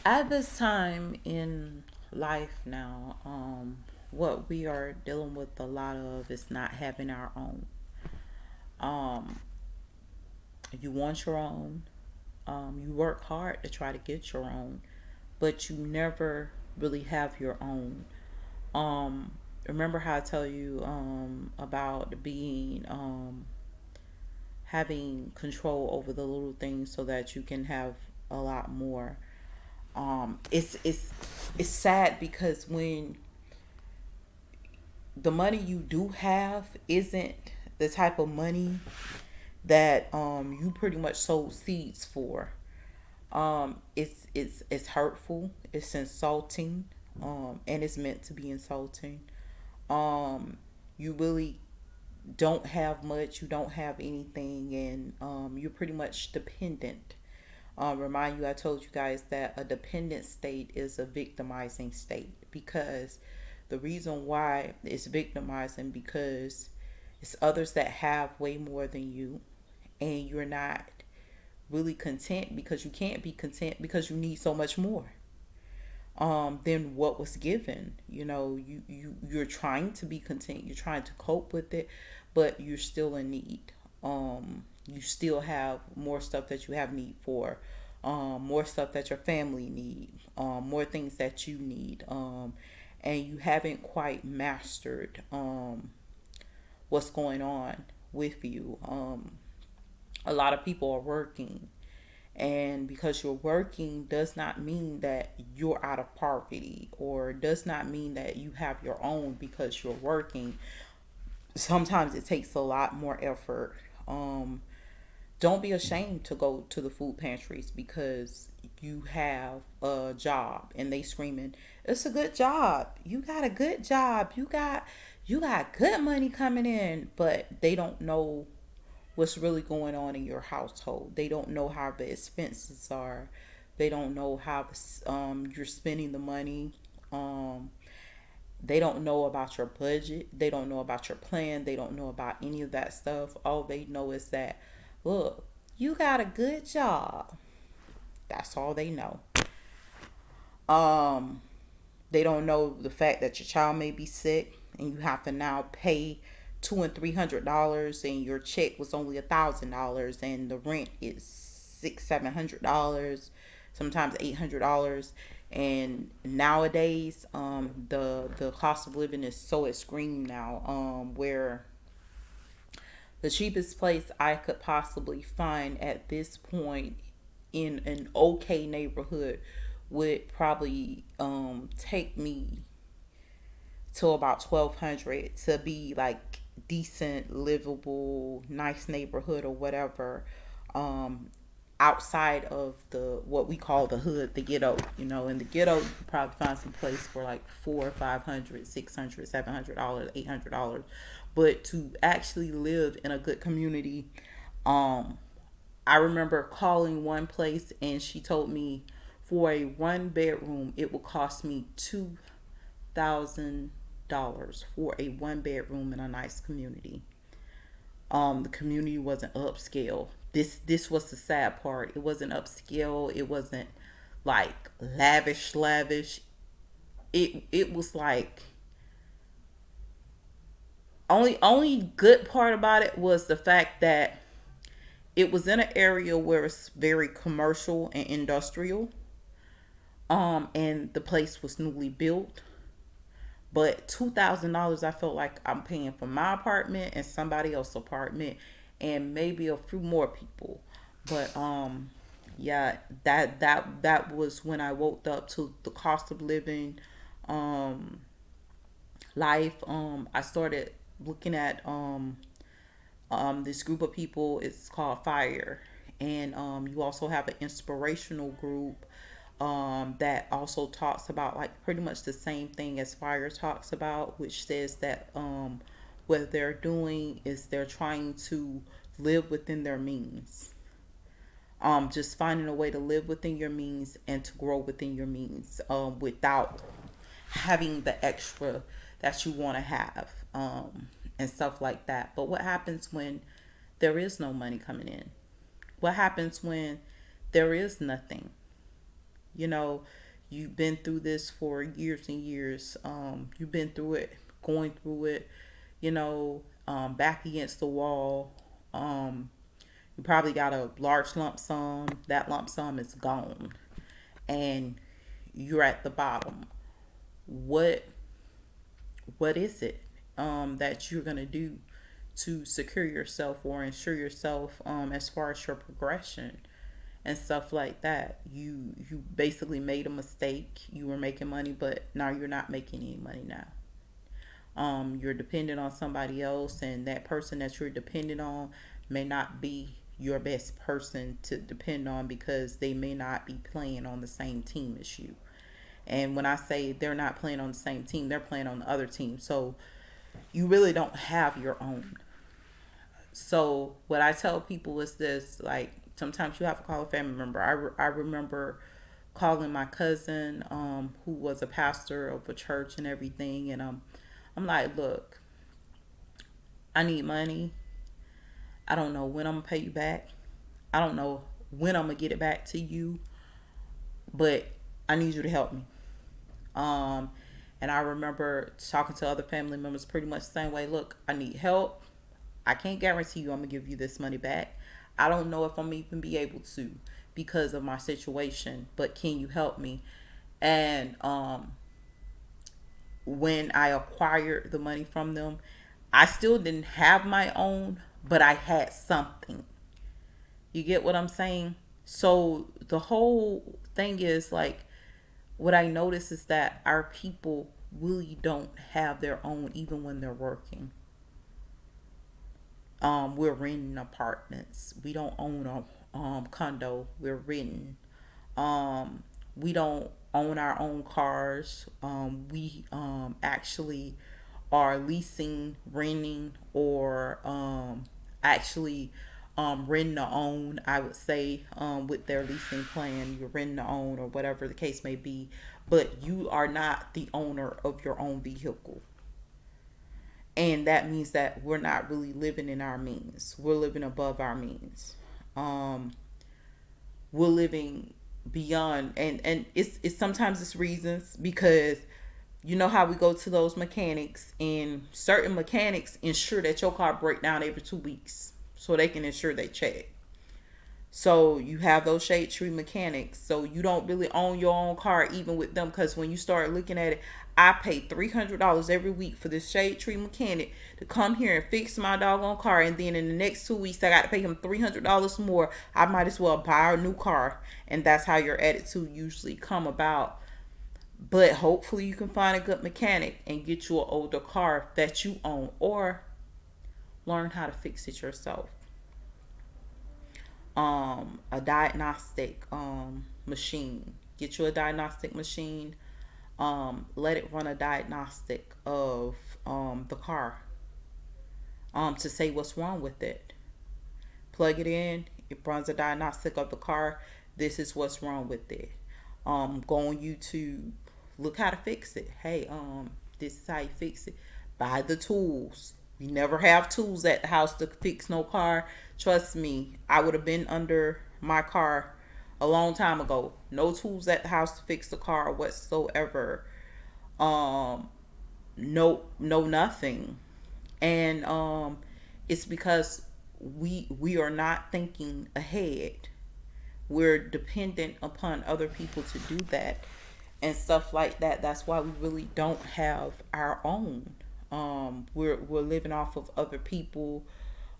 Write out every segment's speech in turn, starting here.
At this time in life now, what we are dealing with a lot of is not having our own. Um, you want your own. You work hard to try to get your own, but you never really have your own. Um, Remember how I tell you about being having control over the little things so that you can have a lot more. It's sad because when the money you do have isn't the type of money that you pretty much sowed seeds for. It's hurtful, it's insulting, and it's meant to be insulting. You really don't have much, you don't have anything, and you're pretty much dependent. Remind you, I told you guys that a dependent state is a victimizing state because the reason why it's victimizing because it's others that have way more than you, and you're not really content because you can't be content because you need so much more than what was given. You're trying to be content, you're trying to cope with it, but you're still in need. You still have more stuff that you have need for, more stuff that your family need, more things that you need, and you haven't quite mastered what's going on with you. A lot of people are working, and because you're working does not mean that you're out of poverty, or does not mean that you have your own because you're working. Sometimes it takes a lot more effort. Don't be ashamed to go to the food pantries because you have a job and they screaming, it's a good job, you got a good job, you got good money coming in, but they don't know what's really going on in your household. They don't know how the expenses are. They don't know how you're spending the money. Um, they don't know about your budget. They don't know about your plan. They don't know about any of that stuff. All they know is that, look, you got a good job. That's all they know. Um, they don't know the fact that your child may be sick and you have to now pay $200 and $300, and your check was only $1,000, and the rent is $600, $700, sometimes $800. And nowadays, the cost of living is so extreme now, where the cheapest place I could possibly find at this point in an okay neighborhood would probably take me to about 1,200 to be like decent, livable, nice neighborhood or whatever. Um, Outside of the what we call the hood, the ghetto. In the ghetto, you can probably find some place for like 400, 500, 600, $700, $800. But to actually live in a good community, um, I remember calling one place and she told me for a one bedroom it would cost me $2,000 for a one bedroom in a nice community. The community wasn't upscale. This was the sad part. It wasn't upscale. It wasn't like lavish. It was like only good part about it was the fact that it was in an area where it's very commercial and industrial. And the place was newly built. But $2,000, I felt like I'm paying for my apartment and somebody else's apartment, and maybe a few more people. But yeah, that was when I woke up to the cost of living, um, life. I started looking at this group of people. It's called Fire, and you also have an inspirational group that also talks about like pretty much the same thing as Fire talks about, which says that what they're doing is they're trying to live within their means. Just finding a way to live within your means and to grow within your means, without having the extra that you want to have, and stuff like that. But what happens when there is no money coming in? What happens when there is nothing? You know, you've been through this for years and years. You've been through it, going through it, back against the wall. You probably got a large lump sum. That lump sum is gone, and you're at the bottom. What what is it that you're gonna do to secure yourself or ensure yourself as far as your progression and stuff like that? You basically made a mistake. You were making money, but now you're not making any money now. You're dependent on somebody else, and that person that you're dependent on may not be your best person to depend on because they may not be playing on the same team as you. And when I say they're not playing on the same team, they're playing on the other team. So you really don't have your own. So what I tell people is this: like, sometimes you have to call a family member. I remember calling my cousin, who was a pastor of a church and everything, and I'm like, look, I need money. I don't know when I'm gonna pay you back. I don't know when I'm gonna get it back to you, but I need you to help me. Um, and I remember talking to other family members pretty much the same way. Look, I need help. I can't guarantee you I'm gonna give you this money back. I don't know if I'm even be able to because of my situation, but can you help me? And when I acquired the money from them, I still didn't have my own, but I had something. You get what I'm saying? So the whole thing is like, what I notice is that our people really don't have their own even when they're working. We're renting apartments. We don't own a condo. We're renting. We don't own our own cars. We actually are leasing, renting, or actually renting to own. I would say with their leasing plan, you're renting to own or whatever the case may be, but you are not the owner of your own vehicle. And that means that we're not really living in our means. We're living above our means. Um, we're living beyond, and it's sometimes it's reasons because you know how we go to those mechanics, and certain mechanics ensure that your car break down every 2 weeks so they can ensure they check. So you have those shade tree mechanics. So you don't really own your own car even with them, because when you start looking at it, I pay $300 every week for this shade tree mechanic to come here and fix my doggone car, and then in the next 2 weeks I got to pay him $300 more. I might as well buy a new car, and that's how your attitude usually come about. But hopefully you can find a good mechanic and get you an older car that you own, or learn how to fix it yourself. A diagnostic machine. Get you a diagnostic machine. Let it run a diagnostic of the car to say what's wrong with it. Plug it in. It runs a diagnostic of the car. This is what's wrong with it. Go on YouTube. Look how to fix it. Hey, this is how you fix it. Buy the tools. We never have tools at the house to fix no car. Trust me, I would have been under my car a long time ago. No tools at the house to fix the car whatsoever. Um, no nothing. And it's because we are not thinking ahead. We're dependent upon other people to do that and stuff like that. That's why we really don't have our own. We're living off of other people,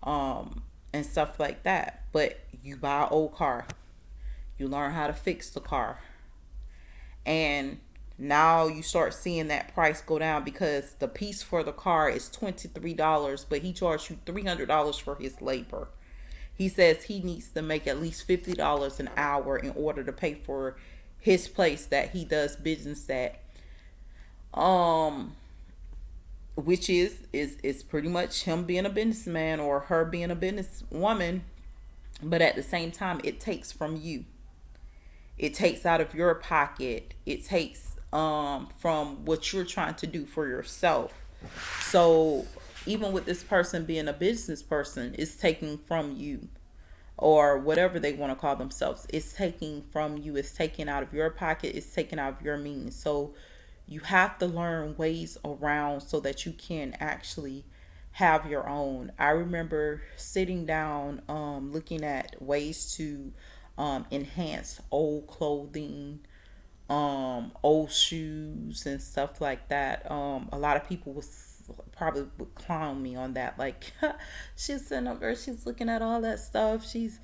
and stuff like that. But you buy an old car, you learn how to fix the car, and now you start seeing that price go down because the piece for the car is $23, but he charged you $300 for his labor. He says he needs to make at least $50 an hour in order to pay for his place that he does business at. Um, which is pretty much him being a businessman or her being a businesswoman, but at the same time, it takes from you. It takes out of your pocket. It takes from what you're trying to do for yourself. So even with this person being a business person, it's taking from you. or whatever they want to call themselves. It's taking from you, it's taken out of your pocket, it's taken out of your means. So you have to learn ways around so that you can actually have your own. I remember sitting down, looking at ways to enhance old clothing, old shoes and stuff like that. A lot of people was probably would clown me on that. Like, she's sitting up there, she's looking at all that stuff. She's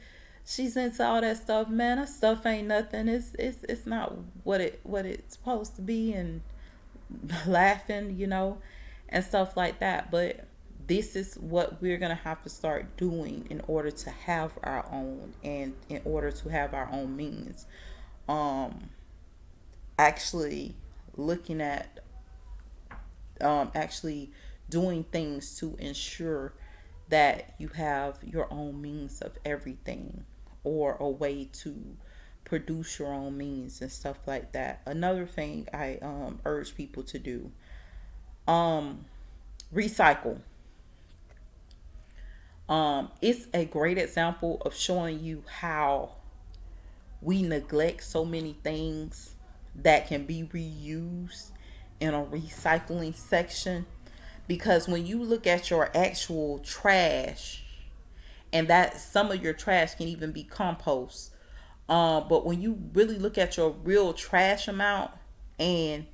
into all that stuff. Man, that stuff ain't nothing. It's not what it's supposed to be, and laughing, and stuff like that. But this is what we're gonna have to start doing in order to have our own, and in order to have our own means. Um, actually looking at actually doing things to ensure that you have your own means of everything, or a way to produce your own means and stuff like that. Another thing I urge people to do, um recycle. It's a great example of showing you how we neglect so many things that can be reused in a recycling section. Because when you look at your actual trash, and that some of your trash can even be compost, but when you really look at your real trash amount, and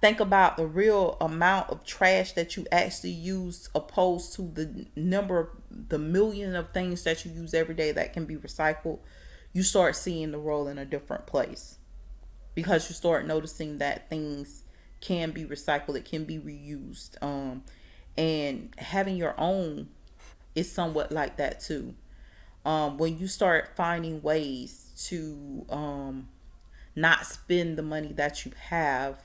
think about the real amount of trash that you actually use, opposed to the number, the million of things that you use every day that can be recycled, you start seeing the world in a different place. Because you start noticing that things can be recycled, it can be reused. And having your own is somewhat like that too. When you start finding ways to not spend the money that you have,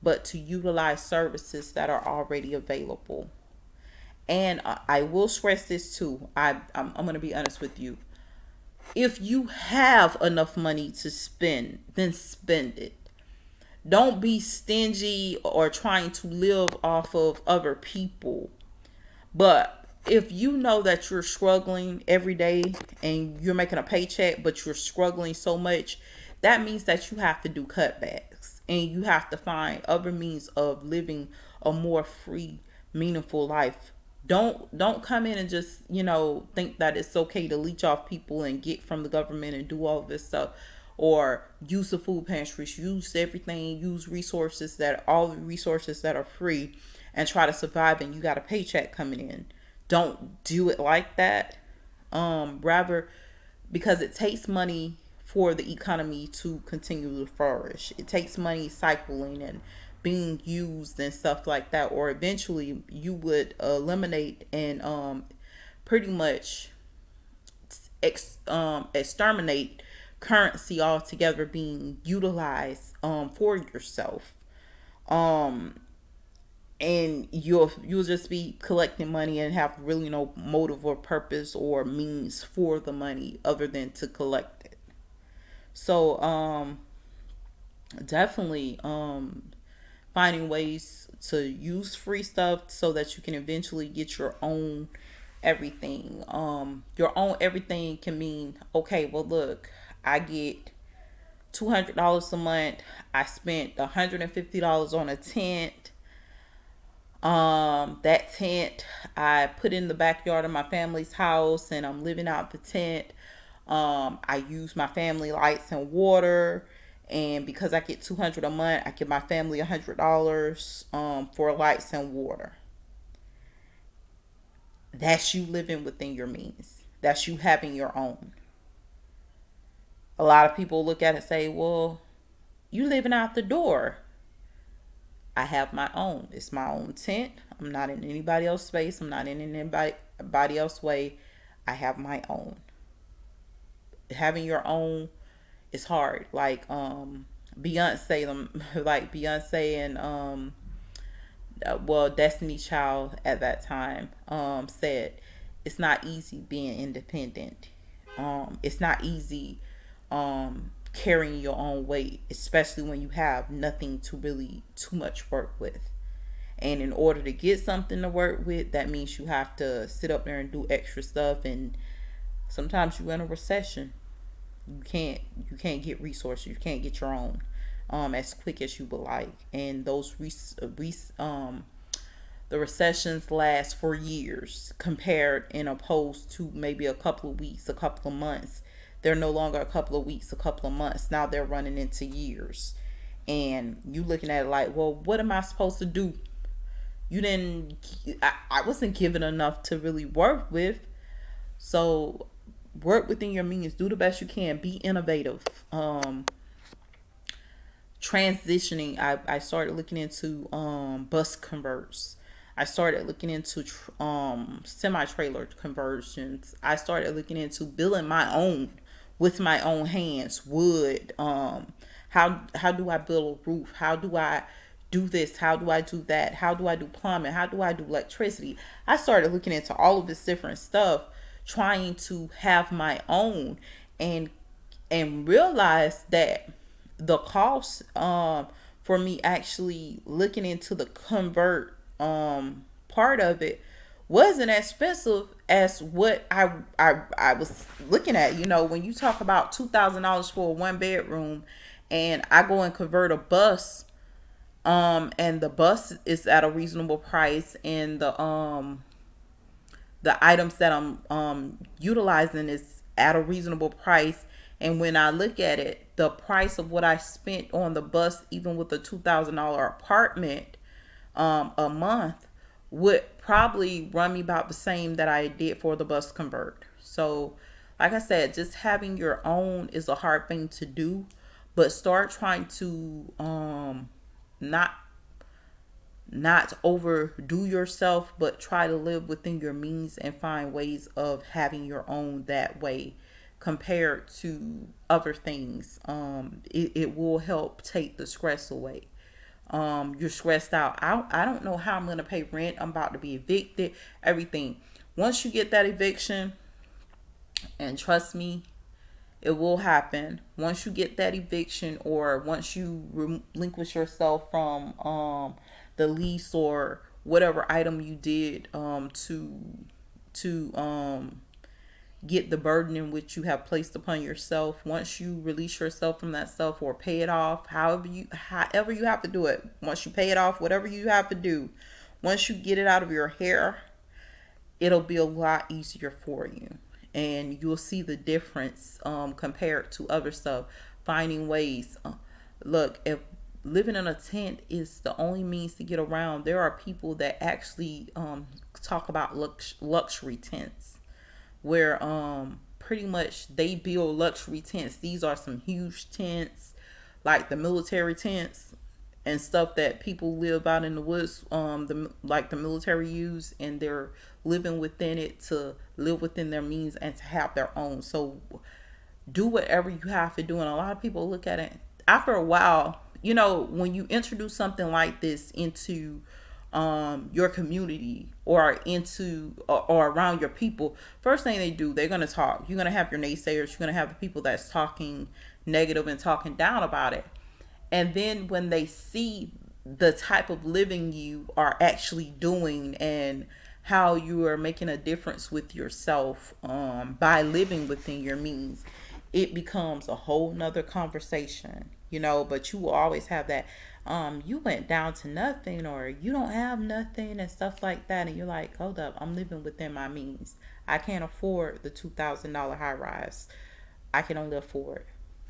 but to utilize services that are already available. And I will stress this too. I'm going to be honest with you. If you have enough money to spend, then spend it. Don't be stingy or trying to live off of other people. But if you know that you're struggling every day and you're making a paycheck, but you're struggling so much, that means that you have to do cutbacks, and you have to find other means of living a more free, meaningful life. Don't come in and just, think that it's okay to leech off people and get from the government and do all this stuff, or use the food pantries, use everything, use resources, that all the resources that are free, and try to survive, and you got a paycheck coming in. Don't do it like that. Rather, because it takes money for the economy to continue to flourish. It takes money cycling and being used and stuff like that, or eventually you would eliminate and pretty much exterminate currency altogether being utilized for yourself. Um, and you'll just be collecting money and have really no motive or purpose or means for the money other than to collect it. So definitely finding ways to use free stuff so that you can eventually get your own everything. Your own everything can mean, okay, well look, I get $200 a month. I spent $150 on a tent. That tent I put in the backyard of my family's house, and I'm living out the tent. I use my family lights and water, and because I get 200 a month, I give my family $100 for lights and water. That's you living within your means. That's you having your own. A lot of people look at it and say, "Well, you living out the door." I have my own. It's my own tent. I'm not in anybody else's space. I'm not in anybody else's way. I have my own. Having your own is hard. Like Beyonce, like Beyonce and well, Destiny Child at that time said, it's not easy being independent. It's not easy carrying your own weight, especially when you have nothing to really too much work with. And in order to get something to work with, that means you have to sit up there and do extra stuff and Sometimes you in a recession. You can't you can't get resources. You can't get your own as quick as you would like. And those the recessions last for years compared in opposed to maybe a couple of weeks, a couple of months. They're no longer a couple of weeks, a couple of months. Now they're running into years. And you looking at it like, well, what am I supposed to do? You didn't, I wasn't given enough to really work with. So work within your means. Do the best you can. Be innovative. Transitioning, I started looking into bus converts. I started looking into semi trailer conversions. I started looking into building my own with my own hands. Wood. How do I build a roof? How do I do this? How do I do that? How do I do plumbing? How do I do electricity? I started looking into all of this different stuff, trying to have my own, and realize that the cost for me actually looking into the convert part of it wasn't as expensive as what I was looking at. You know, when you talk about $2,000 for a one bedroom, and I go and convert a bus, and the bus is at a reasonable price, and the items that I'm utilizing is at a reasonable price. And when I look at it, the price of what I spent on the bus, even with a $2,000 apartment a month, would probably run me about the same that I did for the bus convert. So, like I said, just having your own is a hard thing to do, but start trying to not overdo yourself, but try to live within your means and find ways of having your own that way compared to other things. It will help take the stress away. You're stressed out. I don't know how I'm going to pay rent. I'm about to be evicted, everything. Once you get that eviction, and trust me, it will happen. Once you get that eviction, or once you relinquish yourself from the lease or whatever item you did to get the burden in which you have placed upon yourself. Once you release yourself from that stuff or pay it off, however you have to do it. Once you pay it off, whatever you have to do, once you get it out of your hair, it'll be a lot easier for you, and you'll see the difference compared to other stuff. Finding ways. Look, if living in a tent is the only means to get around, there are people that actually talk about luxury tents, where pretty much they build luxury tents. These are some huge tents, like the military tents and stuff that people live out in the woods, like the military use, and they're living within it to live within their means and to have their own. So do whatever you have to do. And a lot of people look at it after a while. You know, when you introduce something like this into your community, or into or around your people, first thing they do, they're going to talk. You're going to have your naysayers. You're going to have the people that's talking negative and talking down about it. And then when they see the type of living you are actually doing, and how you are making a difference with yourself by living within your means, it becomes a whole nother conversation, you know. But you will always have that, you went down to nothing, or you don't have nothing, and stuff like that. And you're like, hold up, I'm living within my means. I can't afford the $2,000 high rise. I can only afford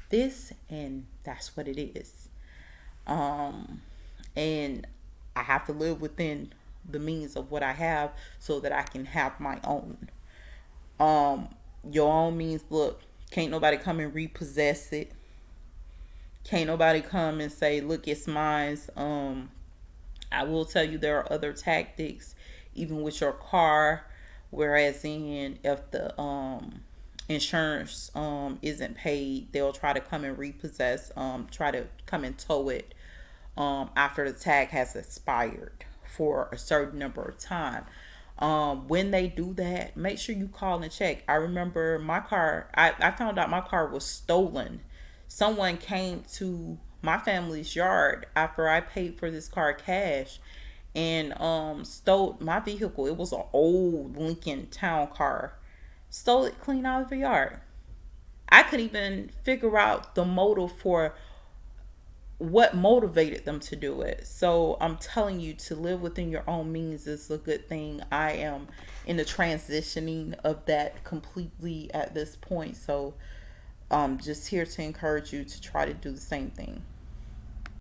this, and that's what it is. And I have to live within the means of what I have so that I can have my own. Your own means, look, can't nobody come and repossess it. Can't nobody come and say, look, it's mine. I will tell you, there are other tactics, even with your car. Whereas in, if the insurance isn't paid, they'll try to come and repossess, try to come and tow it after the tag has expired for a certain number of time. When they do that, make sure you call and check. I remember my car, I found out my car was stolen. Someone came to my family's yard after I paid for this car cash, and stole my vehicle. It was an old Lincoln Town car, stole it clean out of the yard. I could even figure out the motive for what motivated them to do it. So I'm telling you, to live within your own means is a good thing. I am in the transitioning of that completely at this point. So just here to encourage you to try to do the same thing.